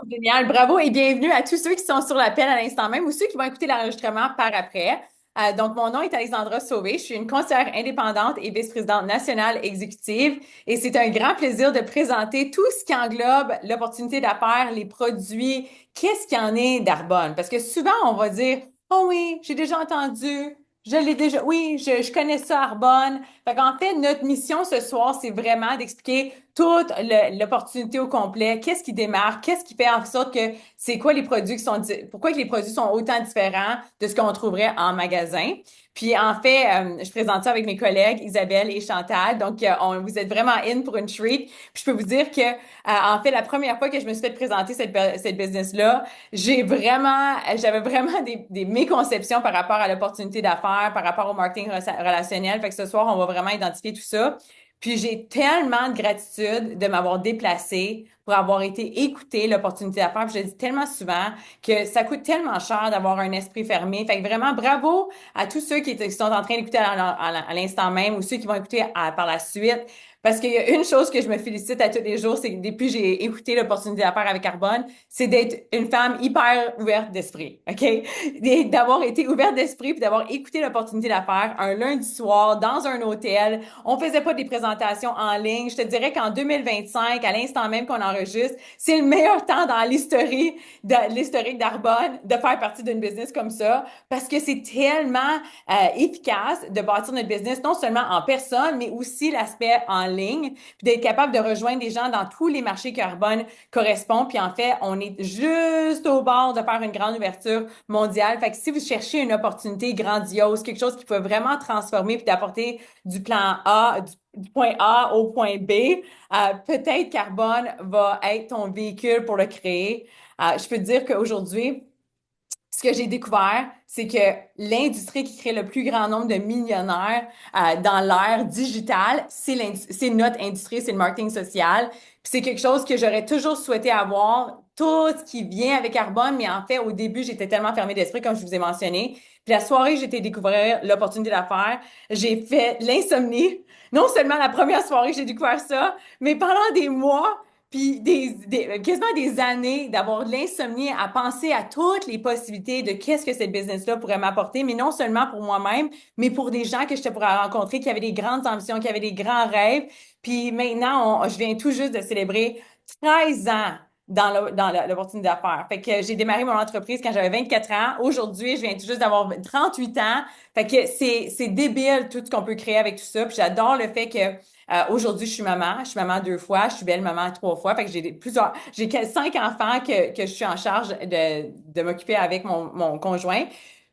Génial, bravo et bienvenue à tous ceux qui sont sur l'appel à l'instant même ou ceux qui vont écouter l'enregistrement par après. Donc, mon nom est Alexandra Sauvé, je suis une conseillère indépendante et vice-présidente nationale exécutive et c'est un grand plaisir de présenter tout ce qui englobe l'opportunité d'affaires, les produits, qu'est-ce qu'il y en est d'Arbonne. Parce que souvent, on va dire, oh oui, j'ai déjà entendu, je l'ai déjà, oui, je connais ça, Arbonne. Fait qu'en fait, notre mission ce soir, c'est vraiment d'expliquer toute l'opportunité au complet, qu'est-ce qui démarque, qu'est-ce qui fait en sorte que c'est quoi les produits qui sont, pourquoi que les produits sont autant différents de ce qu'on trouverait en magasin. Puis en fait, je présente ça avec mes collègues Isabelle et Chantal. Donc, vous êtes vraiment in pour une treat. Puis je peux vous dire que, en fait, la première fois que je me suis fait présenter cette business-là, j'avais vraiment des méconceptions par rapport à l'opportunité d'affaires, par rapport au marketing relationnel. Fait que ce soir, on va vraiment identifier tout ça. Puis j'ai tellement de gratitude de m'avoir déplacée pour avoir été écoutée l'opportunité d'affaires. Puis je le dis tellement souvent que ça coûte tellement cher d'avoir un esprit fermé. Fait que vraiment, bravo à tous ceux qui sont en train d'écouter à l'instant même ou ceux qui vont écouter par la suite. Parce qu'il y a une chose que je me félicite à tous les jours, c'est que depuis que j'ai écouté l'opportunité d'affaires avec Carbone, c'est d'être une femme hyper ouverte d'esprit, OK? D'avoir été ouverte d'esprit puis d'avoir écouté l'opportunité d'affaires un lundi soir dans un hôtel. On faisait pas des présentations en ligne. Je te dirais qu'en 2025, à l'instant même qu'on enregistre, c'est le meilleur temps dans l'historique d'Arbonne de faire partie d'une business comme ça parce que c'est tellement efficace de bâtir notre business, non seulement en personne, mais aussi l'aspect en ligne, puis d'être capable de rejoindre des gens dans tous les marchés carbone correspond. Puis en fait, on est juste au bord de faire une grande ouverture mondiale. Fait que si vous cherchez une opportunité grandiose, quelque chose qui peut vraiment transformer puis d'apporter du plan A, du point A au point B, peut-être Carbone va être ton véhicule pour le créer. Je peux te dire qu'aujourd'hui, ce que j'ai découvert, c'est que l'industrie qui crée le plus grand nombre de millionnaires dans l'ère digitale, c'est notre industrie, c'est le marketing social. Puis c'est quelque chose que j'aurais toujours souhaité avoir, tout ce qui vient avec Carbone, mais en fait, au début, j'étais tellement fermée d'esprit, comme je vous ai mentionné. Puis la soirée que j'étais découvrir l'opportunité d'affaires, j'ai fait l'insomnie. Non seulement la première soirée que j'ai découvert ça, mais pendant des mois, puis quasiment des années d'avoir de l'insomnie à penser à toutes les possibilités de qu'est-ce que cette business-là pourrait m'apporter, mais non seulement pour moi-même, mais pour des gens que je te pourrais rencontrer qui avaient des grandes ambitions, qui avaient des grands rêves. Puis maintenant, je viens tout juste de célébrer 13 ans dans l'opportunité d'affaires. Fait que j'ai démarré mon entreprise quand j'avais 24 ans. Aujourd'hui, je viens tout juste d'avoir 38 ans. Fait que c'est débile tout ce qu'on peut créer avec tout ça. Puis j'adore le fait que aujourd'hui, je suis maman. Je suis maman 2 fois. Je suis belle maman 3 fois. Fait que j'ai 5 enfants que je suis en charge de m'occuper avec mon conjoint.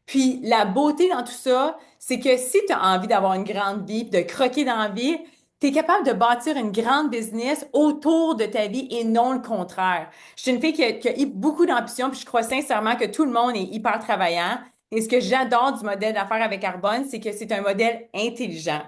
Puis la beauté dans tout ça, c'est que si tu as envie d'avoir une grande vie, de croquer dans la vie, tu es capable de bâtir une grande business autour de ta vie et non le contraire. Je suis une fille qui a eu beaucoup d'ambition, puis je crois sincèrement que tout le monde est hyper travaillant. Et ce que j'adore du modèle d'affaires avec Arbonne, c'est que c'est un modèle intelligent.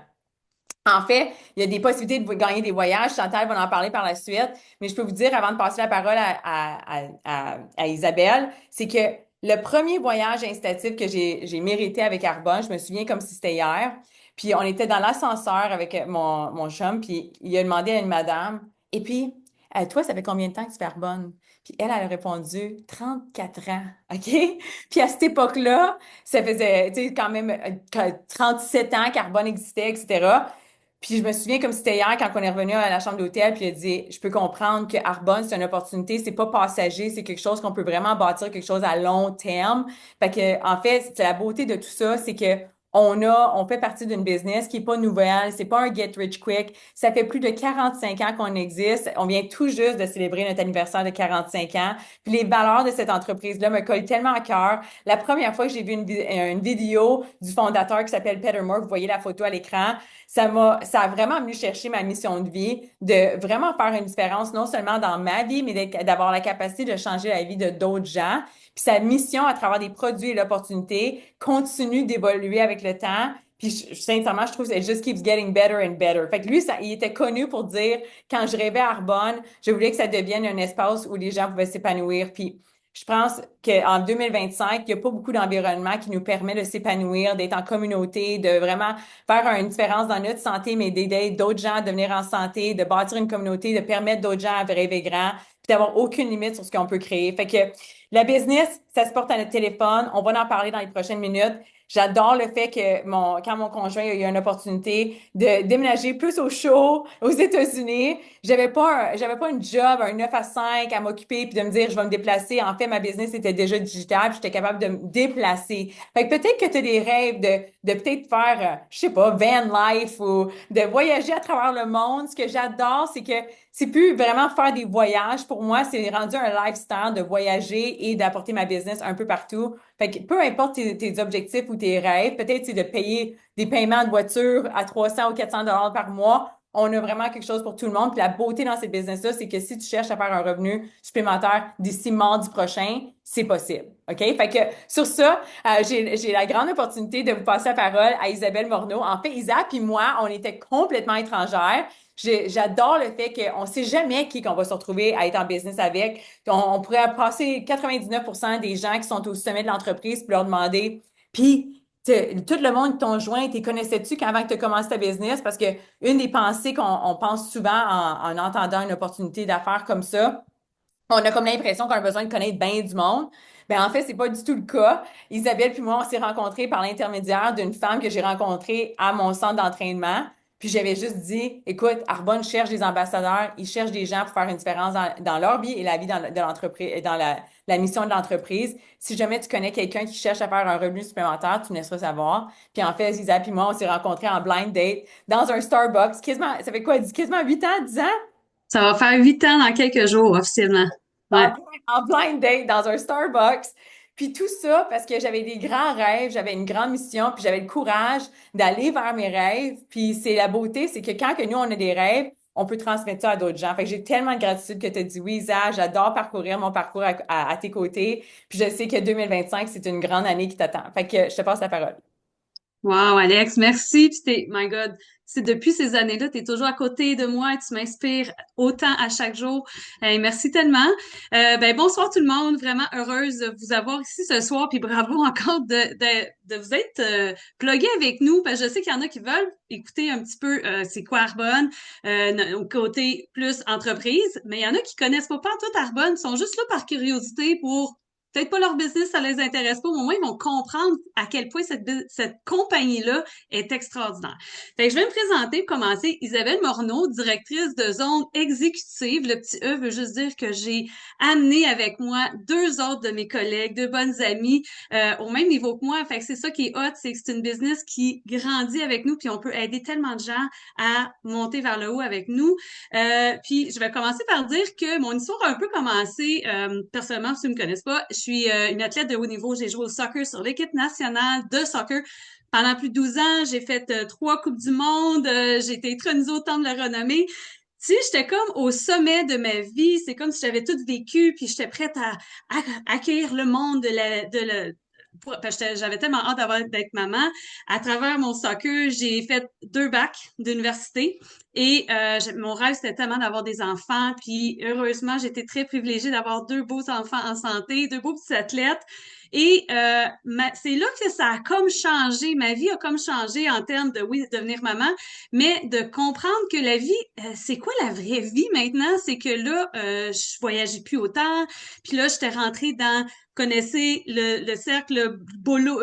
En fait, il y a des possibilités de gagner des voyages. Chantal va en parler par la suite. Mais je peux vous dire, avant de passer la parole à Isabelle, c'est que le premier voyage incitatif que j'ai mérité avec Arbonne, je me souviens comme si c'était hier. Puis on était dans l'ascenseur avec mon chum, puis il a demandé à une madame, et puis, toi, ça fait combien de temps que tu fais Arbonne? Puis elle a répondu 34 ans, OK? Puis à cette époque-là, ça faisait, tu sais, quand même 7 ans qu'Arbonne existait, etc. Puis je me souviens comme c'était hier quand on est revenu à la chambre d'hôtel, puis il a dit, je peux comprendre que Arbonne, c'est une opportunité, c'est pas passager, c'est quelque chose qu'on peut vraiment bâtir quelque chose à long terme. Fait que, en fait, c'est la beauté de tout ça, c'est que on fait partie d'une business qui est pas nouvelle, c'est pas un get rich quick. Ça fait plus de 45 ans qu'on existe. On vient tout juste de célébrer notre anniversaire de 45 ans. Puis les valeurs de cette entreprise-là me collent tellement à cœur. La première fois que j'ai vu une vidéo du fondateur qui s'appelle Peter Moore, vous voyez la photo à l'écran, ça a vraiment venu chercher ma mission de vie, de vraiment faire une différence, non seulement dans ma vie, mais d'avoir la capacité de changer la vie de d'autres gens. Puis sa mission à travers des produits et l'opportunité continue d'évoluer avec le temps. Puis sincèrement, je trouve que it just keeps getting better and better. Fait que lui, il était connu pour dire, quand je rêvais à Arbonne, je voulais que ça devienne un espace où les gens pouvaient s'épanouir. Puis Je pense qu'en 2025, il n'y a pas beaucoup d'environnement qui nous permet de s'épanouir, d'être en communauté, de vraiment faire une différence dans notre santé, mais d'aider d'autres gens à devenir en santé, de bâtir une communauté, de permettre d'autres gens à rêver grand, puis d'avoir aucune limite sur ce qu'on peut créer. Fait que la business, ça se porte à notre téléphone. On va en parler dans les prochaines minutes. J'adore le fait que quand mon conjoint a eu une opportunité de déménager plus au chaud aux États-Unis, j'avais pas une job, un 9 à 5 à m'occuper puis de me dire je vais me déplacer. En fait, ma business était déjà digitale, puis j'étais capable de me déplacer. Fait que peut-être que tu as des rêves de peut-être faire, je sais pas, van life ou de voyager à travers le monde. Ce que j'adore, c'est que c'est plus vraiment faire des voyages. Pour moi, c'est rendu un lifestyle de voyager et d'apporter ma business un peu partout. Fait que peu importe tes objectifs ou tes rêves, peut-être c'est de payer des paiements de voiture à 300 ou 400 dollars par mois. On a vraiment quelque chose pour tout le monde. Puis la beauté dans cette business-là, c'est que si tu cherches à faire un revenu supplémentaire d'ici mardi prochain, c'est possible. OK? Fait que sur ça, j'ai la grande opportunité de vous passer la parole à Isabelle Morneau. En fait, Isa puis moi, on était complètement étrangères. J'adore le fait qu'on ne sait jamais qui qu'on va se retrouver à être en business avec. On pourrait passer 99% des gens qui sont au sommet de l'entreprise puis leur demander, puis tout le monde, ton joint, t'es connaissais-tu avant que tu commences ta business? Parce que une des pensées qu'on pense souvent en entendant une opportunité d'affaires comme ça, on a comme l'impression qu'on a besoin de connaître bien du monde. Ben, en fait, c'est pas du tout le cas. Isabelle puis moi, on s'est rencontrés par l'intermédiaire d'une femme que j'ai rencontrée à mon centre d'entraînement. Puis j'avais juste dit, écoute, Arbonne cherche des ambassadeurs, ils cherchent des gens pour faire une différence dans leur vie et la vie de l'entreprise, dans la mission de l'entreprise. Si jamais tu connais quelqu'un qui cherche à faire un revenu supplémentaire, tu me laisseras savoir. Puis en fait, Isabelle puis moi, on s'est rencontrés en blind date dans un Starbucks. Quasiment, ça fait quoi, quasiment 8 ans, 10 ans? Ça va faire 8 ans dans quelques jours, officiellement. Ouais. En blind date dans un Starbucks. Puis tout ça parce que j'avais des grands rêves, j'avais une grande mission, puis j'avais le courage d'aller vers mes rêves. Puis c'est la beauté, c'est que quand que nous, on a des rêves, on peut transmettre ça à d'autres gens. Fait que j'ai tellement de gratitude que tu as dit oui, Isa, j'adore parcourir mon parcours à tes côtés. Puis je sais que 2025, c'est une grande année qui t'attend. Fait que je te passe la parole. Wow, Alex, merci. Puis my God, c'est depuis ces années-là, tu es toujours à côté de moi et tu m'inspires autant à chaque jour. Merci tellement. Ben, bonsoir tout le monde. Vraiment heureuse de vous avoir ici ce soir. Puis bravo encore de vous être plugué avec nous. Parce que je sais qu'il y en a qui veulent écouter un petit peu c'est quoi Arbonne, au côté plus entreprise. Mais il y en a qui connaissent pas tout Arbonne, sont juste là par curiosité pour peut-être pas leur business, ça les intéresse pas, mais au moins ils vont comprendre à quel point cette compagnie-là est extraordinaire. Fait que je vais me présenter pour commencer. Isabelle Morneau, directrice de zone exécutive. Le petit E veut juste dire que j'ai amené avec moi deux autres de mes collègues, deux bonnes amies, au même niveau que moi. Fait que c'est ça qui est hot, c'est que c'est une business qui grandit avec nous, puis on peut aider tellement de gens à monter vers le haut avec nous. Puis je vais commencer par dire que mon histoire a un peu commencé, personnellement, si vous ne me connaissez pas, je suis une athlète de haut niveau. J'ai joué au soccer sur l'équipe nationale de soccer pendant plus de 12 ans. J'ai fait 3 Coupes du Monde. J'ai été intronisée au Temple de la Renommée. Tu sais, j'étais comme au sommet de ma vie. C'est comme si j'avais tout vécu, puis j'étais prête à accueillir le monde parce que j'avais tellement hâte d'être maman. À travers mon soccer, j'ai fait 2 bacs d'université et mon rêve, c'était tellement d'avoir des enfants. Puis heureusement, j'étais très privilégiée d'avoir 2 beaux enfants en santé, 2 beaux petits athlètes. Et c'est là que ça a comme changé. Ma vie a comme changé en termes de, oui, de devenir maman, mais de comprendre que la vie, c'est quoi la vraie vie maintenant? C'est que là, je voyageais plus autant. Puis là, j'étais rentrée dans connaissez le cercle boulot,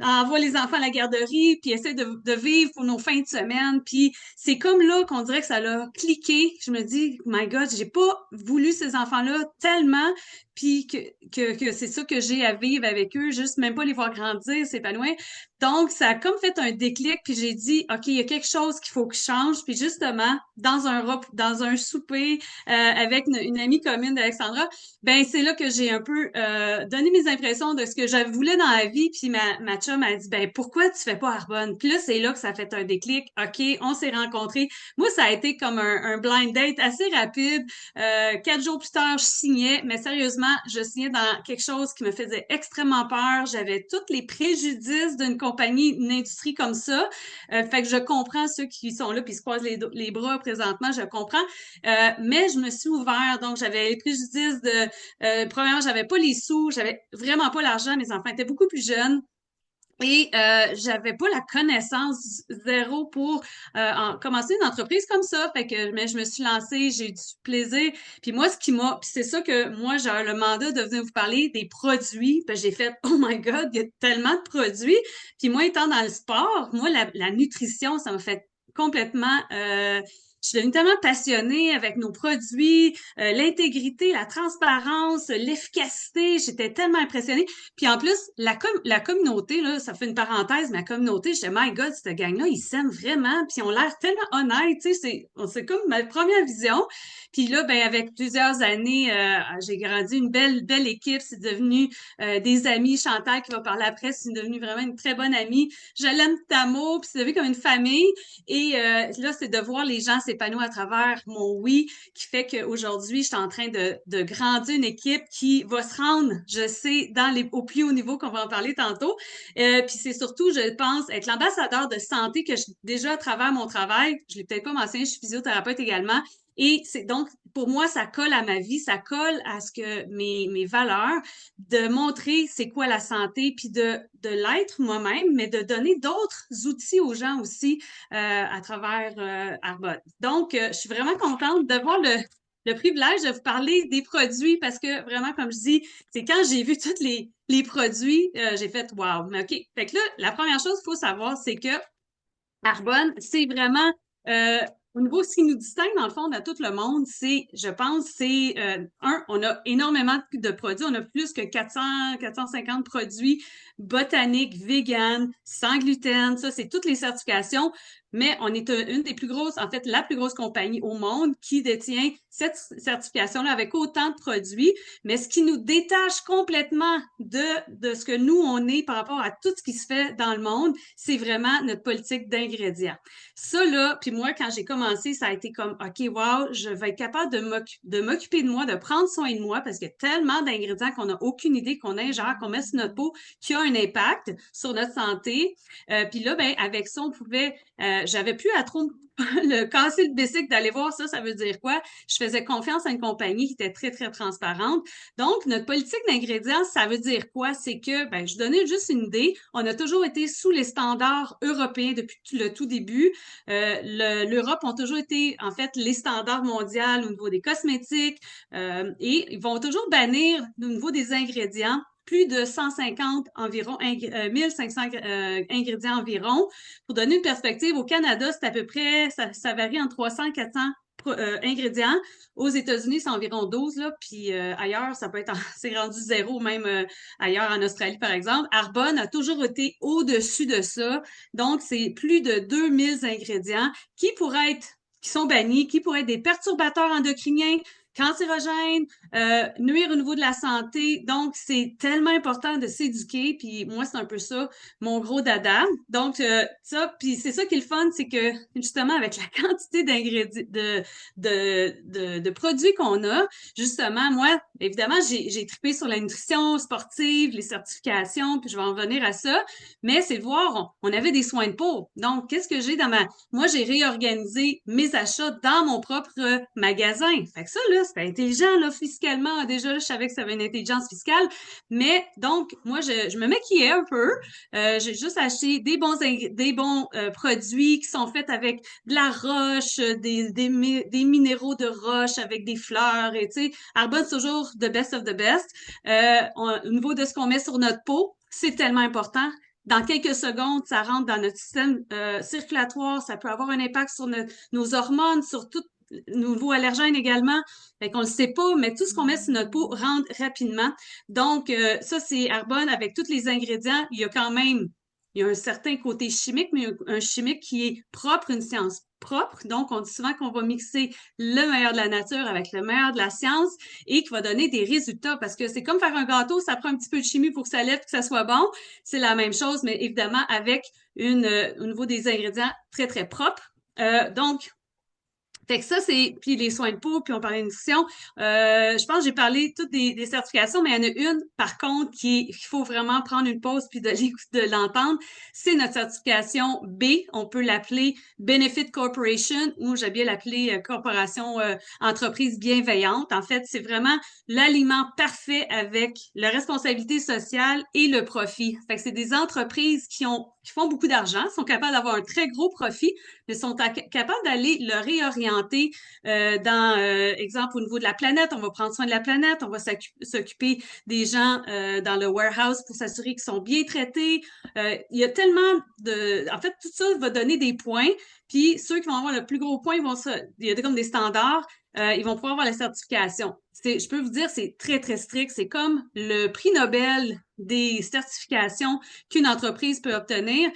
envoie les enfants à la garderie, puis essaie de vivre pour nos fins de semaine. Puis c'est comme là qu'on dirait que ça l'a cliqué. Je me dis, my God, j'ai pas voulu ces enfants-là tellement, puis que c'est ça que j'ai à vivre avec eux, juste même pas les voir grandir, s'épanouir. Donc, ça a comme fait un déclic, puis j'ai dit, OK, il y a quelque chose qu'il faut que je change. Puis justement, dans un souper avec une amie commune d'Alexandra, ben c'est là que j'ai un peu donné mes impressions de ce que je voulais dans la vie. Puis ma chum a dit, ben pourquoi tu fais pas Arbonne? Puis là, c'est là que ça a fait un déclic. OK, on s'est rencontrés. Moi, ça a été comme un blind date assez rapide. 4 jours plus tard, je signais, mais sérieusement, vraiment, je signais dans quelque chose qui me faisait extrêmement peur. J'avais tous les préjudices d'une compagnie, d'une industrie comme ça. Fait que je comprends ceux qui sont là puis se croisent les bras présentement, je comprends. Mais je me suis ouvert, donc j'avais les préjudices de premièrement, j'avais pas les sous, j'avais vraiment pas l'argent, mes enfants étaient beaucoup plus jeunes. Et j'avais pas la connaissance zéro pour commencer une entreprise comme ça. Fait que mais je me suis lancée, j'ai eu du plaisir. Puis moi, puis c'est ça que moi, j'ai le mandat de venir vous parler des produits. Puis j'ai fait oh my God, il y a tellement de produits. Puis moi, étant dans le sport, moi, la nutrition, ça m'a fait complètement je suis devenue tellement passionnée avec nos produits, l'intégrité, la transparence, l'efficacité. J'étais tellement impressionnée. Puis en plus, la communauté, là, ça fait une parenthèse, ma communauté, j'étais, my God, cette gang-là, ils s'aiment vraiment, puis ils ont l'air tellement honnêtes, tu sais, c'est comme ma première vision. Puis là, ben, avec plusieurs années, j'ai grandi une belle équipe, c'est devenu des amis. Chantal, qui va parler après, c'est devenu vraiment une très bonne amie. Je l'aime d'amour, puis c'est devenu comme une famille. Et là, c'est de voir les gens s'épanouir à travers mon oui, qui fait qu'aujourd'hui, je suis en train de grandir une équipe qui va se rendre, je sais, au plus haut niveau qu'on va en parler tantôt. Puis c'est surtout, je pense, être l'ambassadeur de santé que déjà à travers mon travail, je l'ai peut-être pas mentionné, je suis physiothérapeute également. Et c'est donc, pour moi, ça colle à ma vie, ça colle à ce que mes valeurs, de montrer c'est quoi la santé, puis de l'être moi-même, mais de donner d'autres outils aux gens aussi à travers Arbonne. Donc, je suis vraiment contente d'avoir le privilège de vous parler des produits parce que vraiment, comme je dis, c'est quand j'ai vu tous les produits, j'ai fait wow, mais OK. Fait que là, la première chose qu'il faut savoir, c'est que Arbonne, c'est vraiment au niveau ce qui nous distingue dans le fond de tout le monde, c'est, je pense, c'est on a énormément de produits, on a plus que 450 produits botaniques, vegan, sans gluten, ça c'est toutes les certifications, mais on est une des plus grosses, en fait, la plus grosse compagnie au monde qui détient cette certification-là avec autant de produits. Mais ce qui nous détache complètement de ce que nous, on est par rapport à tout ce qui se fait dans le monde, c'est vraiment notre politique d'ingrédients. Ça, là, puis moi, quand j'ai commencé, ça a été comme, OK, wow, je vais être capable de m'occuper de moi, de prendre soin de moi, parce qu'il y a tellement d'ingrédients qu'on n'a aucune idée qu'on ingère, qu'on met sur notre peau, qui a un impact sur notre santé. Puis là, ben, avec ça, on pouvait, j'avais plus à trop le casser le bicycle d'aller voir ça, ça veut dire quoi? Je faisais confiance à une compagnie qui était très, très transparente. Donc, notre politique d'ingrédients, ça veut dire quoi? C'est que, ben, je donnais juste une idée. On a toujours été sous les standards européens depuis le tout début. L'Europe ont toujours été, en fait, les standards mondiaux au niveau des cosmétiques et ils vont toujours bannir au niveau des ingrédients plus de 150 environ, 1500 ingrédients environ. Pour donner une perspective, au Canada, c'est à peu près, ça varie entre 300 et 400 ingrédients. Aux États-Unis, c'est environ 12, là, puis ailleurs, ça peut être, c'est rendu zéro, même ailleurs en Australie, par exemple. Arbonne a toujours été au-dessus de ça. Donc, c'est plus de 2000 ingrédients qui sont bannis, qui pourraient être des perturbateurs endocriniens, cancérogènes, nuire au niveau de la santé. Donc, c'est tellement important de s'éduquer. Puis moi, c'est un peu ça, mon gros dada. Donc, ça, puis c'est ça qui est le fun, c'est que justement, avec la quantité d'ingrédients, de produits qu'on a, justement, moi, évidemment, j'ai trippé sur la nutrition sportive, les certifications, puis je vais en venir à ça. Mais c'est de voir, on avait des soins de peau. Donc, qu'est-ce que j'ai moi, j'ai réorganisé mes achats dans mon propre magasin. Fait que ça, là, c'était intelligent, là, fiscalement. Déjà, là, je savais que ça avait une intelligence fiscale. Mais, donc, moi, je me maquillais un peu. J'ai juste acheté des bons produits qui sont faits avec de la roche, des minéraux de roche avec des fleurs. Et, tu sais, Arbonne, c'est toujours the best of the best. Au niveau de ce qu'on met sur notre peau, c'est tellement important. Dans quelques secondes, ça rentre dans notre système circulatoire, ça peut avoir un impact sur nos hormones, sur tout nos nouveaux allergènes également. Fait qu'on le sait pas, mais tout ce qu'on met sur notre peau rentre rapidement. Donc, ça, c'est Arbonne avec tous les ingrédients. Il y a un certain côté chimique, mais un chimique qui est propre, une science propre. Donc, on dit souvent qu'on va mixer le meilleur de la nature avec le meilleur de la science et qui va donner des résultats parce que c'est comme faire un gâteau, ça prend un petit peu de chimie pour que ça lève, que ça soit bon. C'est la même chose, mais évidemment avec au niveau des ingrédients très, très propres. Donc, Fait que ça, puis les soins de peau, puis on parlait de nutrition. Je pense que j'ai parlé toutes des certifications, mais il y en a une, par contre, qu'il faut vraiment prendre une pause puis de l'entendre. C'est notre certification B. On peut l'appeler Benefit Corporation ou j'ai bien l'appeler Corporation Entreprise Bienveillante. En fait, c'est vraiment l'aliment parfait avec la responsabilité sociale et le profit. Fait que c'est des entreprises qui font beaucoup d'argent, sont capables d'avoir un très gros profit, mais sont capables d'aller le réorienter exemple, au niveau de la planète. On va prendre soin de la planète, on va s'occuper des gens dans le warehouse pour s'assurer qu'ils sont bien traités. Il y a tellement En fait, tout ça va donner des points, puis ceux qui vont avoir le plus gros point, il y a comme des standards, ils vont pouvoir avoir la certification. Je peux vous dire, c'est très, très strict. C'est comme le prix Nobel des certifications qu'une entreprise peut obtenir.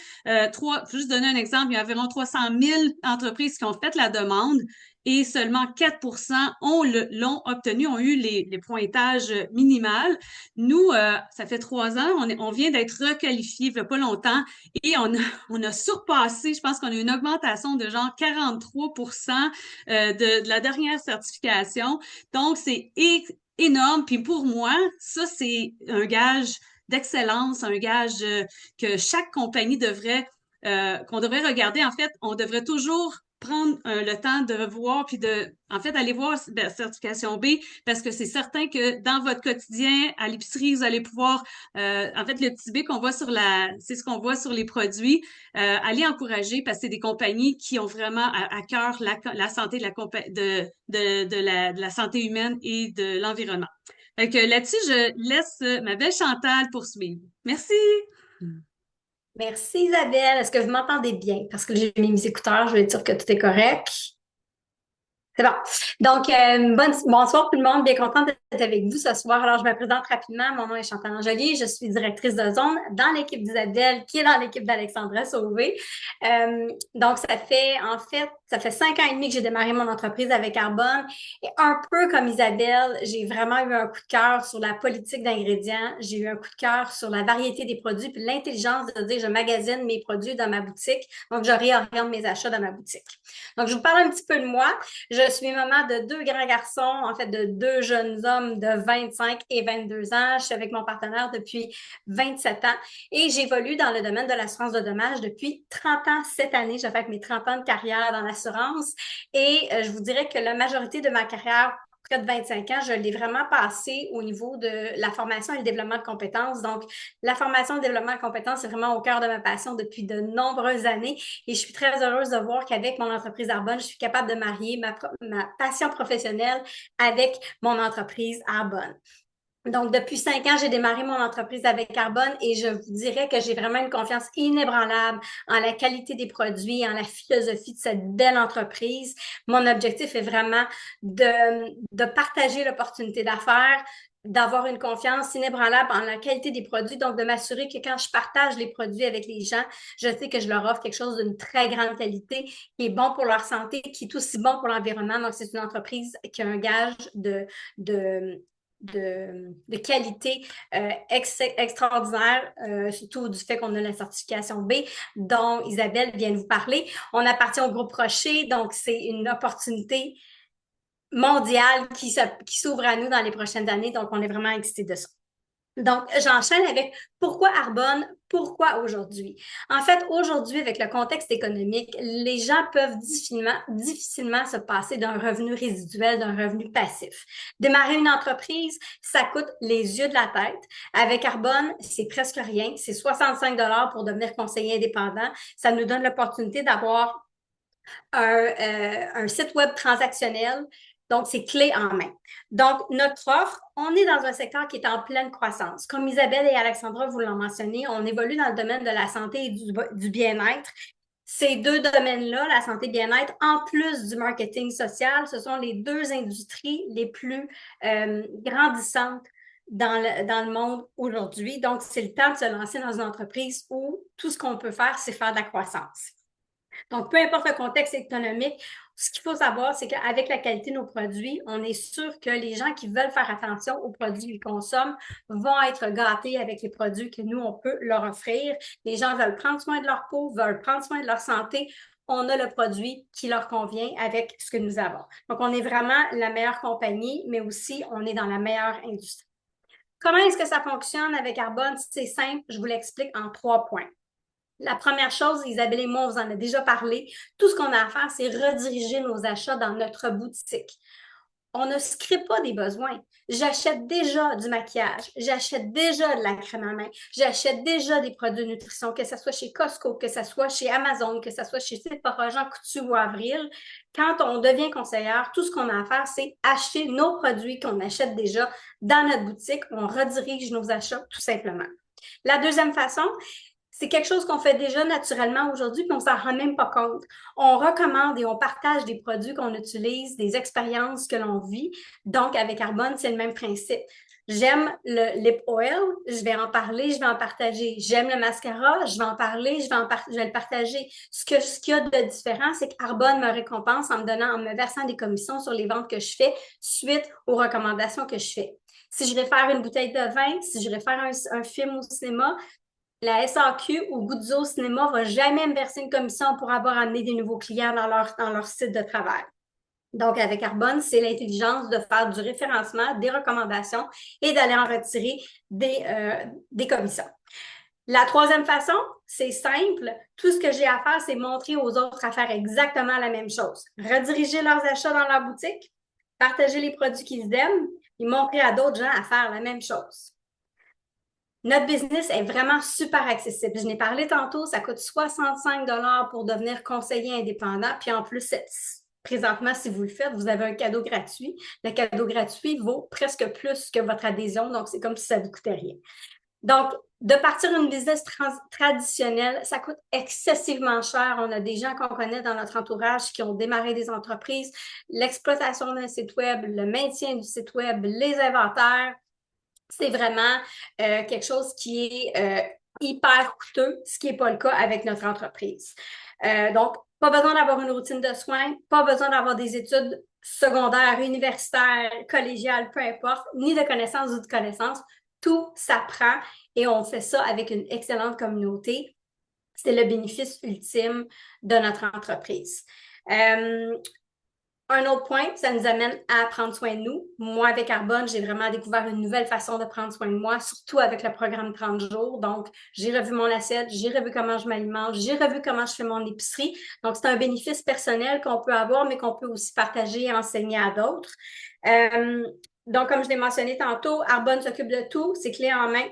Juste donner un exemple, il y a environ 300 000 entreprises qui ont fait la demande et seulement 4 l'ont obtenu, ont eu les pointages minimales. Nous, ça fait 3 ans, on vient d'être requalifiés il n'y a pas longtemps et on a surpassé, je pense qu'on a une augmentation de genre 43 de la dernière certification. Donc, c'est énorme. Puis pour moi, ça, c'est un gage d'excellence, un gage que chaque compagnie qu'on devrait regarder. En fait, on devrait toujours prendre le temps de voir puis en fait, aller voir la certification B parce que c'est certain que dans votre quotidien, à l'épicerie, vous allez pouvoir, en fait, le petit B qu'on voit c'est ce qu'on voit sur les produits, aller encourager parce que c'est des compagnies qui ont vraiment à cœur la santé de la santé humaine et de l'environnement. Fait que là-dessus, je laisse ma belle Chantal poursuivre. Merci! Merci Isabelle. Est-ce que vous m'entendez bien? Parce que j'ai mis mes écouteurs, je vais dire que tout est correct. C'est bon. Donc, bonsoir tout le monde. Bien contente d'être avec vous ce soir. Alors, je me présente rapidement. Mon nom est Chantal Angelier. Je suis directrice de zone dans l'équipe d'Isabelle, qui est dans l'équipe d'Alexandra Sauvé. Donc, ça fait 5 ans et demi que j'ai démarré mon entreprise avec Arbonne. Et un peu comme Isabelle, j'ai vraiment eu un coup de cœur sur la politique d'ingrédients. J'ai eu un coup de cœur sur la variété des produits puis l'intelligence de dire je magasine mes produits dans ma boutique. Donc, je réoriente mes achats dans ma boutique. Donc, je vous parle un petit peu de moi. Je suis maman de 2 grands garçons, en fait de 2 jeunes hommes de 25 et 22 ans. Je suis avec mon partenaire depuis 27 ans et j'évolue dans le domaine de l'assurance de dommages depuis 30 ans cette année. J'ai fait mes 30 ans de carrière dans l'assurance et je vous dirais que la majorité de ma carrière, près de 25 ans, je l'ai vraiment passé au niveau de la formation et le développement de compétences. Donc, la formation et le développement de compétences, c'est vraiment au cœur de ma passion depuis de nombreuses années. Et je suis très heureuse de voir qu'avec mon entreprise Arbonne, je suis capable de marier ma passion professionnelle avec mon entreprise Arbonne. Donc, depuis 5 ans, j'ai démarré mon entreprise avec Arbonne et je vous dirais que j'ai vraiment une confiance inébranlable en la qualité des produits, en la philosophie de cette belle entreprise. Mon objectif est vraiment de partager l'opportunité d'affaires, d'avoir une confiance inébranlable en la qualité des produits, donc de m'assurer que quand je partage les produits avec les gens, je sais que je leur offre quelque chose d'une très grande qualité, qui est bon pour leur santé, qui est aussi bon pour l'environnement. Donc, c'est une entreprise qui a un gage de qualité extraordinaire, surtout du fait qu'on a la certification B dont Isabelle vient de vous parler. On appartient au groupe Rocher, donc c'est une opportunité mondiale qui s'ouvre à nous dans les prochaines années, donc on est vraiment excités de ça. Donc, j'enchaîne avec pourquoi Arbonne, pourquoi aujourd'hui? En fait, aujourd'hui, avec le contexte économique, les gens peuvent difficilement se passer d'un revenu résiduel, d'un revenu passif. Démarrer une entreprise, ça coûte les yeux de la tête. Avec Arbonne, c'est presque rien. C'est 65 $ pour devenir conseiller indépendant. Ça nous donne l'opportunité d'avoir un site web transactionnel. Donc, c'est clé en main. Donc, notre offre, on est dans un secteur qui est en pleine croissance. Comme Isabelle et Alexandra vous l'ont mentionné, on évolue dans le domaine de la santé et du bien-être. Ces deux domaines-là, la santé et bien-être, en plus du marketing social, ce sont les deux industries les plus grandissantes dans le monde aujourd'hui. Donc, c'est le temps de se lancer dans une entreprise où tout ce qu'on peut faire, c'est faire de la croissance. Donc, peu importe le contexte économique, ce qu'il faut savoir, c'est qu'avec la qualité de nos produits, on est sûr que les gens qui veulent faire attention aux produits qu'ils consomment vont être gâtés avec les produits que nous, on peut leur offrir. Les gens veulent prendre soin de leur peau, veulent prendre soin de leur santé. on a le produit qui leur convient avec ce que nous avons. Donc, on est vraiment la meilleure compagnie, mais aussi on est dans la meilleure industrie. Comment est-ce que ça fonctionne avec Arbonne? C'est simple, je vous l'explique en 3 points. La première chose, Isabelle et moi, on vous en a déjà parlé, tout ce qu'on a à faire, c'est rediriger nos achats dans notre boutique. On ne se crée pas des besoins. J'achète déjà du maquillage, j'achète déjà de la crème à main, j'achète déjà des produits de nutrition, que ce soit chez Costco, que ce soit chez Amazon, que ce soit chez Sephora, Jean Coutu ou Avril. Quand on devient conseillère, tout ce qu'on a à faire, c'est acheter nos produits qu'on achète déjà dans notre boutique. On redirige nos achats tout simplement. La deuxième façon, c'est quelque chose qu'on fait déjà naturellement aujourd'hui, puis on s'en rend même pas compte. On recommande et on partage des produits qu'on utilise, des expériences que l'on vit. Donc, avec Arbonne, c'est le même principe. J'aime le lip oil, je vais en parler, je vais en partager. J'aime le mascara, je vais en parler, je vais le partager. Ce qu'il y a de différent, c'est qu'Arbonne me récompense en me versant des commissions sur les ventes que je fais suite aux recommandations que je fais. Si je réfère une bouteille de vin, si je réfère un film au cinéma, la SAQ ou Guzzo Cinéma va jamais me verser une commission pour avoir amené des nouveaux clients dans leur site de travail. Donc, avec Arbonne, c'est l'intelligence de faire du référencement, des recommandations et d'aller en retirer des commissions. La troisième façon, c'est simple. Tout ce que j'ai à faire, c'est montrer aux autres à faire exactement la même chose. Rediriger leurs achats dans leur boutique, partager les produits qu'ils aiment et montrer à d'autres gens à faire la même chose. Notre business est vraiment super accessible. Je n'ai parlé tantôt, ça coûte 65 pour devenir conseiller indépendant. Puis en plus, présentement, si vous le faites, vous avez un cadeau gratuit. Le cadeau gratuit vaut presque plus que votre adhésion, donc c'est comme si ça ne vous coûtait rien. Donc, de partir une business traditionnelle, ça coûte excessivement cher. On a des gens qu'on connaît dans notre entourage qui ont démarré des entreprises, l'exploitation d'un site web, le maintien du site web, les inventaires. C'est vraiment quelque chose qui est hyper coûteux, ce qui n'est pas le cas avec notre entreprise. Donc, pas besoin d'avoir une routine de soins, pas besoin d'avoir des études secondaires, universitaires, collégiales, peu importe, ni de connaissances ou de connaissances. Tout s'apprend et on fait ça avec une excellente communauté. C'est le bénéfice ultime de notre entreprise. Un autre point, ça nous amène à prendre soin de nous. Moi, avec Arbonne, j'ai vraiment découvert une nouvelle façon de prendre soin de moi, surtout avec le programme 30 jours. Donc, j'ai revu mon assiette, j'ai revu comment je m'alimente, j'ai revu comment je fais mon épicerie. Donc, c'est un bénéfice personnel qu'on peut avoir, mais qu'on peut aussi partager et enseigner à d'autres. Donc, comme je l'ai mentionné tantôt, Arbonne s'occupe de tout, c'est clé en main.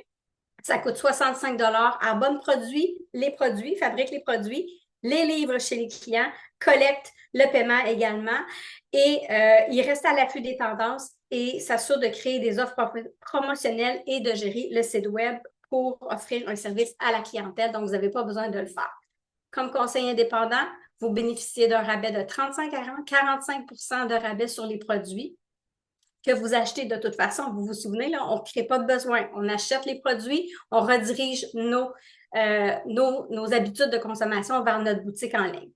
Ça coûte 65 Arbonne fabrique les produits, les livre chez les clients, collecte le paiement également et il reste à l'affût des tendances et s'assure de créer des offres promotionnelles et de gérer le site web pour offrir un service à la clientèle. Donc, vous n'avez pas besoin de le faire. Comme conseiller indépendant, vous bénéficiez d'un rabais de 35 à 45 de rabais sur les produits que vous achetez de toute façon. Vous vous souvenez, là, on ne crée pas de besoin. On achète les produits, on redirige nos habitudes de consommation vers notre boutique en ligne.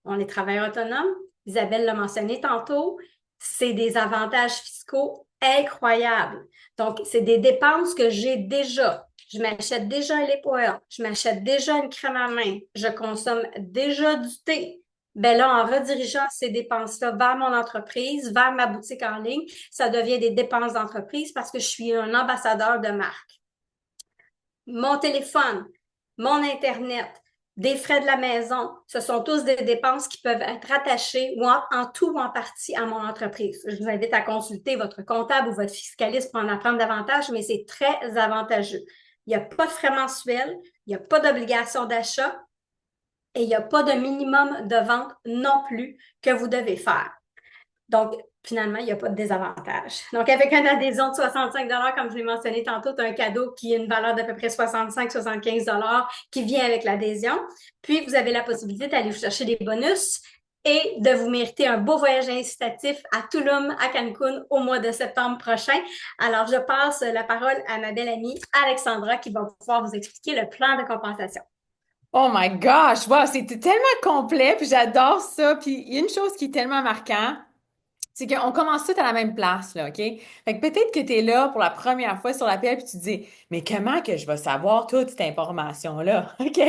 On est travailleur autonome. Isabelle l'a mentionné tantôt. C'est des avantages fiscaux incroyables. Donc, c'est des dépenses que j'ai déjà. Je m'achète déjà un lip oil. Je m'achète déjà une crème à main. Je consomme déjà du thé. Ben là, en redirigeant ces dépenses-là vers mon entreprise, vers ma boutique en ligne, ça devient des dépenses d'entreprise parce que je suis un ambassadeur de marque. Mon téléphone, mon Internet, des frais de la maison, ce sont tous des dépenses qui peuvent être rattachées ou en tout ou en partie à mon entreprise. Je vous invite à consulter votre comptable ou votre fiscaliste pour en apprendre davantage, mais c'est très avantageux. Il n'y a pas de frais mensuels, il n'y a pas d'obligation d'achat et il n'y a pas de minimum de vente non plus que vous devez faire. Donc, finalement, il n'y a pas de désavantage. Donc, avec une adhésion de 65 comme je l'ai mentionné tantôt, tu as un cadeau qui a une valeur d'à peu près 65-75 qui vient avec l'adhésion. Puis, vous avez la possibilité d'aller vous chercher des bonus et de vous mériter un beau voyage incitatif à Tulum, à Cancun, au mois de septembre prochain. Alors, je passe la parole à ma belle amie Alexandra qui va pouvoir vous expliquer le plan de compensation. Oh my gosh! Wow, c'était tellement complet, puis j'adore ça. Puis il y a une chose qui est tellement marquante, c'est qu'on commence tout à la même place, là, OK? Fait que peut-être que tu es là pour la première fois sur l'appel puis tu te dis, mais comment que je vais savoir toute cette information-là, OK?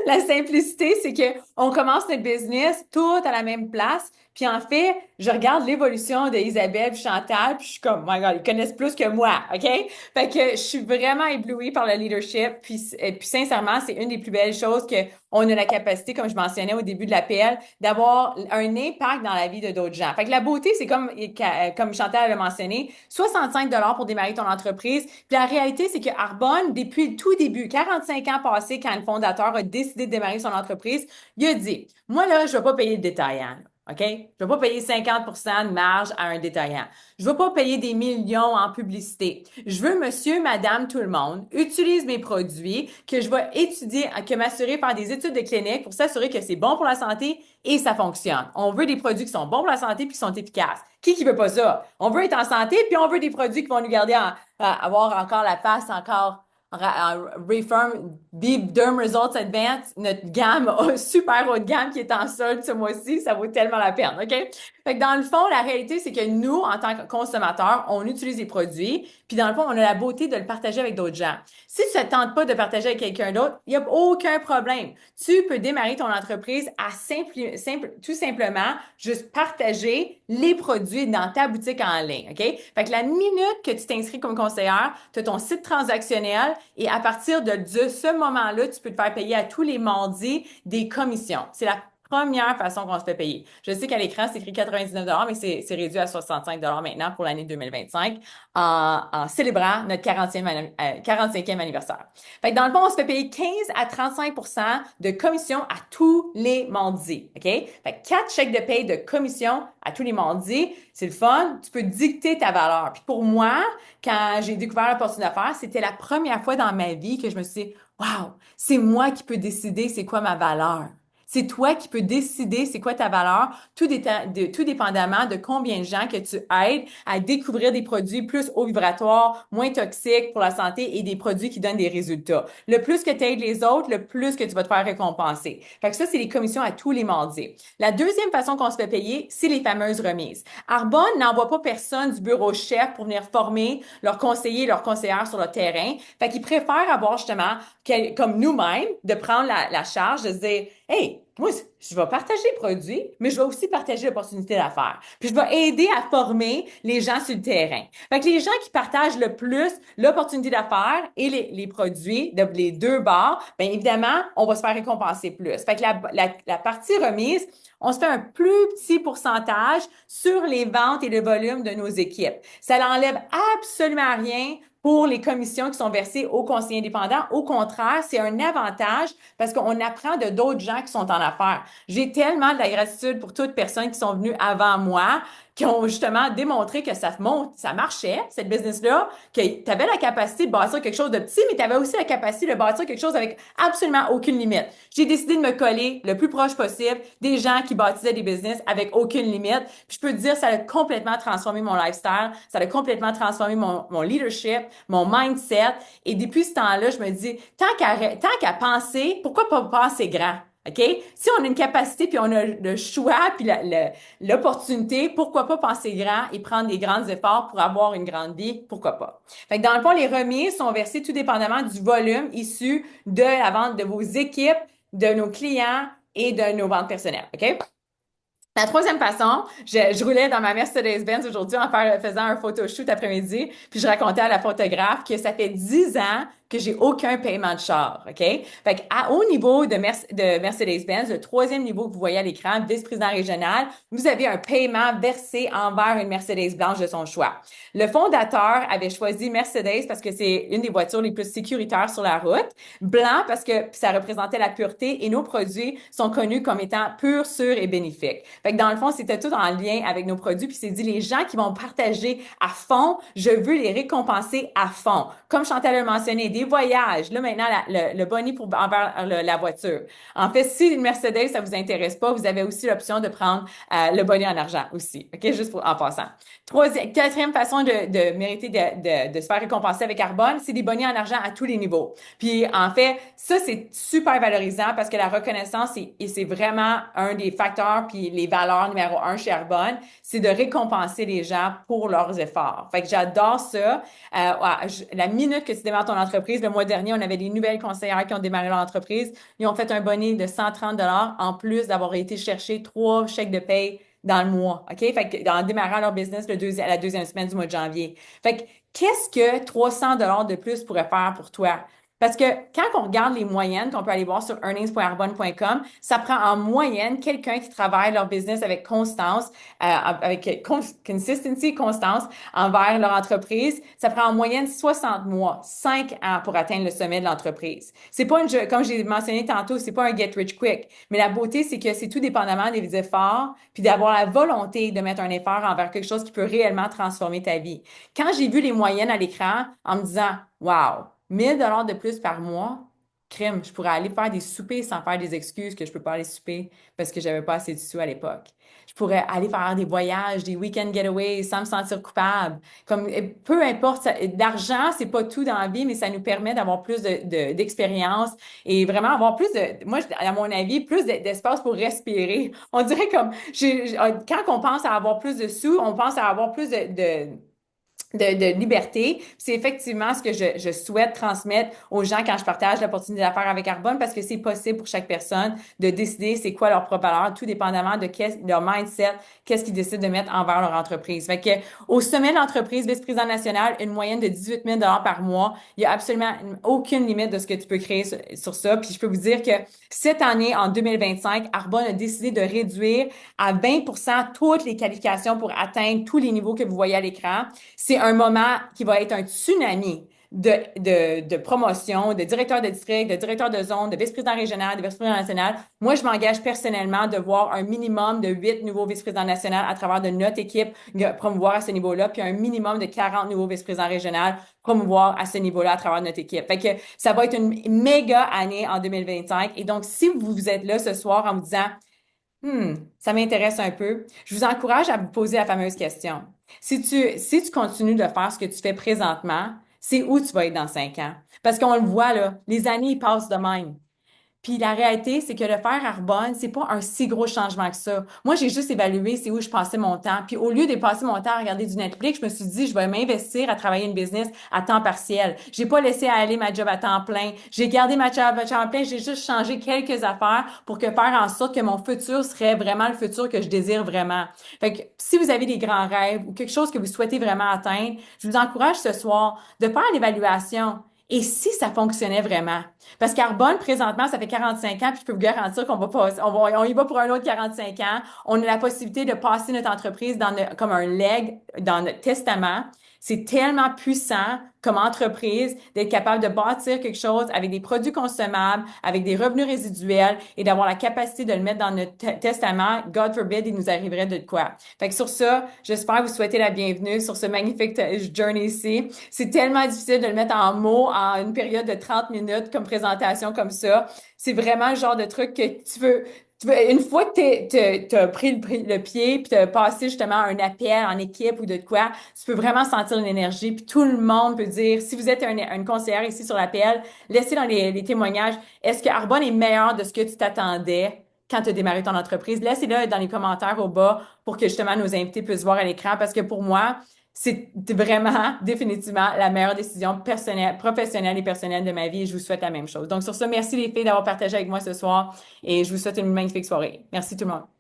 La simplicité, c'est que on commence notre business tout à la même place. Puis en fait, je regarde l'évolution de Isabelle puis Chantal, puis je suis comme, oh my God, ils connaissent plus que moi, OK? Fait que je suis vraiment éblouie par le leadership. Puis sincèrement, c'est une des plus belles choses que on a la capacité, comme je mentionnais au début de l'appel, d'avoir un impact dans la vie de d'autres gens. Fait que la beauté, c'est comme Chantal l'a mentionné, 65 pour démarrer ton entreprise. Puis la réalité, c'est que Arbonne, depuis le tout début, 45 ans passés, quand le fondateur a décidé de démarrer son entreprise, il a dit, moi là, je vais pas payer le détaillant. OK? Je vais pas payer 50% de marge à un détaillant. Je veux pas payer des millions en publicité. Je veux monsieur, madame, tout le monde utilise mes produits, que je vais étudier, que m'assurer par des études de clinique pour s'assurer que c'est bon pour la santé et ça fonctionne. On veut des produits qui sont bons pour la santé puis qui sont efficaces. Qui veut pas ça? On veut être en santé puis on veut des produits qui vont nous garder avoir encore la face encore Reform Deep Derm Results Advanced, notre gamme, super haut de gamme qui est en solde ce mois-ci, ça vaut tellement la peine, OK? Fait que dans le fond, la réalité, c'est que nous, en tant que consommateurs, on utilise les produits, puis dans le fond, on a la beauté de le partager avec d'autres gens. Si tu ne tentes pas de partager avec quelqu'un d'autre, il n'y a aucun problème. Tu peux démarrer ton entreprise à tout simplement juste partager les produits dans ta boutique en ligne, OK? Fait que la minute que tu t'inscris comme conseillère, tu as ton site transactionnel et à partir de ce moment-là, tu peux te faire payer à tous les mardis des commissions. C'est la première façon qu'on se fait payer. Je sais qu'à l'écran, c'est écrit 99 mais c'est réduit à 65 maintenant pour l'année 2025 en célébrant notre 45e anniversaire. Fait que dans le fond, on se fait payer 15 à 35 de commission à tous les mardis. OK? Fait que 4 chèques de paye de commission à tous les mardis. C'est le fun. Tu peux dicter ta valeur. Puis pour moi, quand j'ai découvert l'opportunité d'affaires, c'était la première fois dans ma vie que je me suis dit, wow, c'est moi qui peux décider c'est quoi ma valeur. C'est toi qui peux décider c'est quoi ta valeur, tout dépendamment de combien de gens que tu aides à découvrir des produits plus haut vibratoires, moins toxiques pour la santé et des produits qui donnent des résultats. Le plus que tu aides les autres, le plus que tu vas te faire récompenser. Fait que ça, c'est les commissions à tous les mardis. La deuxième façon qu'on se fait payer, c'est les fameuses remises. Arbonne n'envoie pas personne du bureau chef pour venir former leurs conseillers et leurs conseillères sur le terrain. Fait qu'ils préfèrent avoir justement, comme nous-mêmes, de prendre la charge de se dire, hey, moi, je vais partager les produits, mais je vais aussi partager l'opportunité d'affaires. Puis je vais aider à former les gens sur le terrain. Fait que les gens qui partagent le plus l'opportunité d'affaires et les produits de les deux bords, bien évidemment, on va se faire récompenser plus. Fait que la partie remise, on se fait un plus petit pourcentage sur les ventes et le volume de nos équipes. Ça n'enlève absolument rien pour les commissions qui sont versées aux conseillers indépendants. Au contraire, c'est un avantage parce qu'on apprend de d'autres gens qui sont en affaires. J'ai tellement de la gratitude pour toutes les personnes qui sont venues avant moi, qui ont justement démontré que ça marchait, cette business-là, que tu avais la capacité de bâtir quelque chose de petit, mais tu avais aussi la capacité de bâtir quelque chose avec absolument aucune limite. J'ai décidé de me coller le plus proche possible des gens qui bâtissaient des business avec aucune limite. Puis je peux te dire, ça a complètement transformé mon lifestyle, ça a complètement transformé mon leadership, mon mindset. Et depuis ce temps-là, je me dis, tant qu'à penser, pourquoi pas penser grand? OK? Si on a une capacité puis on a le choix puis l'opportunité, pourquoi pas penser grand et prendre des grands efforts pour avoir une grande vie? Pourquoi pas? Fait que dans le fond, les remises sont versées tout dépendamment du volume issu de la vente de vos équipes, de nos clients et de nos ventes personnelles. OK? La troisième façon, je roulais dans ma Mercedes-Benz aujourd'hui faisant un photoshoot après-midi, puis je racontais à la photographe que ça fait 10 ans que j'ai aucun paiement de char, OK? Fait que au niveau de Mercedes-Benz, le troisième niveau que vous voyez à l'écran, vice-président régional, vous avez un paiement versé envers une Mercedes blanche de son choix. Le fondateur avait choisi Mercedes parce que c'est une des voitures les plus sécuritaires sur la route. Blanc parce que ça représentait la pureté et nos produits sont connus comme étant purs, sûrs et bénéfiques. Fait que dans le fond, c'était tout en lien avec nos produits. Puis c'est dit, les gens qui vont partager à fond, je veux les récompenser à fond. Comme Chantal l'a mentionné, des les voyages. Là, maintenant, le bonus pour envers la voiture. En fait, si une Mercedes, ça vous intéresse pas, vous avez aussi l'option de prendre le bonus en argent aussi. OK? Juste en passant. Quatrième façon de mériter de se faire récompenser avec Arbonne, c'est des bonus en argent à tous les niveaux. Puis, en fait, ça, c'est super valorisant parce que la reconnaissance, c'est vraiment un des facteurs puis les valeurs numéro un chez Arbonne, c'est de récompenser les gens pour leurs efforts. Fait que j'adore ça. La minute que tu démarres ton entreprise, le mois dernier, on avait des nouvelles conseillères qui ont démarré leur entreprise. Ils ont fait un bonus de 130 en plus d'avoir été chercher 3 chèques de paye dans le mois. OK? Fait que, en démarrant leur business à la deuxième semaine du mois de janvier. Fait que, qu'est-ce que 300 de plus pourrait faire pour toi? Parce que quand on regarde les moyennes qu'on peut aller voir sur earnings.arbonne.com, ça prend en moyenne quelqu'un qui travaille leur business avec constance, avec consistency et constance envers leur entreprise. Ça prend en moyenne 60 mois, 5 ans pour atteindre le sommet de l'entreprise. C'est pas comme j'ai mentionné tantôt, c'est pas un get rich quick. Mais la beauté, c'est que c'est tout dépendamment des efforts, puis d'avoir la volonté de mettre un effort envers quelque chose qui peut réellement transformer ta vie. Quand j'ai vu les moyennes à l'écran en me disant, wow, 1 000 $ de plus par mois, crime, je pourrais aller faire des soupers sans faire des excuses que je peux pas aller souper parce que j'avais pas assez de sous à l'époque. Je pourrais aller faire des voyages, des week-end getaways sans me sentir coupable. Comme, peu importe, l'argent, c'est pas tout dans la vie, mais ça nous permet d'avoir plus d'expérience et vraiment avoir plus moi, à mon avis, plus d'espace pour respirer. On dirait comme, quand on pense à avoir plus de sous, on pense à avoir plus de liberté. C'est effectivement ce que je souhaite transmettre aux gens quand je partage l'opportunité d'affaires avec Arbonne parce que c'est possible pour chaque personne de décider c'est quoi leur propre valeur, tout dépendamment de leur mindset, qu'est-ce qu'ils décident de mettre envers leur entreprise. Fait que, au sommet de l'entreprise, vice-président national, une moyenne de 18 000 $ par mois. Il y a absolument aucune limite de ce que tu peux créer sur ça. Puis je peux vous dire que cette année, en 2025, Arbonne a décidé de réduire à 20 toutes les qualifications pour atteindre tous les niveaux que vous voyez à l'écran. C'est un moment qui va être un tsunami de promotion, de directeur de district, de directeur de zone, de vice-président régional, de vice-président national. Moi, je m'engage personnellement de voir un minimum de 8 nouveaux vice-présidents nationaux à travers de notre équipe promouvoir à ce niveau-là, puis un minimum de 40 nouveaux vice-présidents régionaux promouvoir à ce niveau-là à travers notre équipe. Fait que ça va être une méga année en 2025. Et donc, si vous êtes là ce soir en vous disant ça m'intéresse un peu. Je vous encourage à vous poser la fameuse question. Si tu continues de faire ce que tu fais présentement, c'est où tu vas être dans 5 ans? Parce qu'on le voit, là, les années, ils passent de même. Puis la réalité, c'est que le faire Arbonne, c'est pas un si gros changement que ça. Moi, j'ai juste évalué c'est où je passais mon temps. Puis au lieu de passer mon temps à regarder du Netflix, je me suis dit, je vais m'investir à travailler une business à temps partiel. J'ai pas laissé aller ma job à temps plein. J'ai gardé ma job à temps plein. J'ai juste changé quelques affaires pour faire en sorte que mon futur serait vraiment le futur que je désire vraiment. Fait que si vous avez des grands rêves ou quelque chose que vous souhaitez vraiment atteindre, je vous encourage ce soir de faire l'évaluation. Et si ça fonctionnait vraiment? Parce qu'Arbonne, présentement, ça fait 45 ans, puis je peux vous garantir qu'on va passer, on y va pour un autre 45 ans. On a la possibilité de passer notre entreprise comme un leg dans notre testament. C'est tellement puissant comme entreprise d'être capable de bâtir quelque chose avec des produits consommables, avec des revenus résiduels et d'avoir la capacité de le mettre dans notre testament. God forbid, il nous arriverait de quoi. Fait que sur ça, j'espère vous souhaiter la bienvenue sur ce magnifique journey ici. C'est tellement difficile de le mettre en mots en une période de 30 minutes comme présentation comme ça. C'est vraiment le genre de truc que tu veux une fois que tu as pris le pied puis tu as passé justement un appel en équipe ou de quoi, tu peux vraiment sentir l'énergie. Puis tout le monde peut dire, si vous êtes une conseillère ici sur l'appel, laissez dans les témoignages, est-ce que Arbonne est meilleur de ce que tu t'attendais quand tu as démarré ton entreprise? Laissez-le dans les commentaires au bas pour que justement nos invités puissent voir à l'écran parce que pour moi, c'est vraiment définitivement la meilleure décision personnelle, professionnelle et personnelle de ma vie et je vous souhaite la même chose. Donc sur ça, merci les filles d'avoir partagé avec moi ce soir et je vous souhaite une magnifique soirée. Merci tout le monde.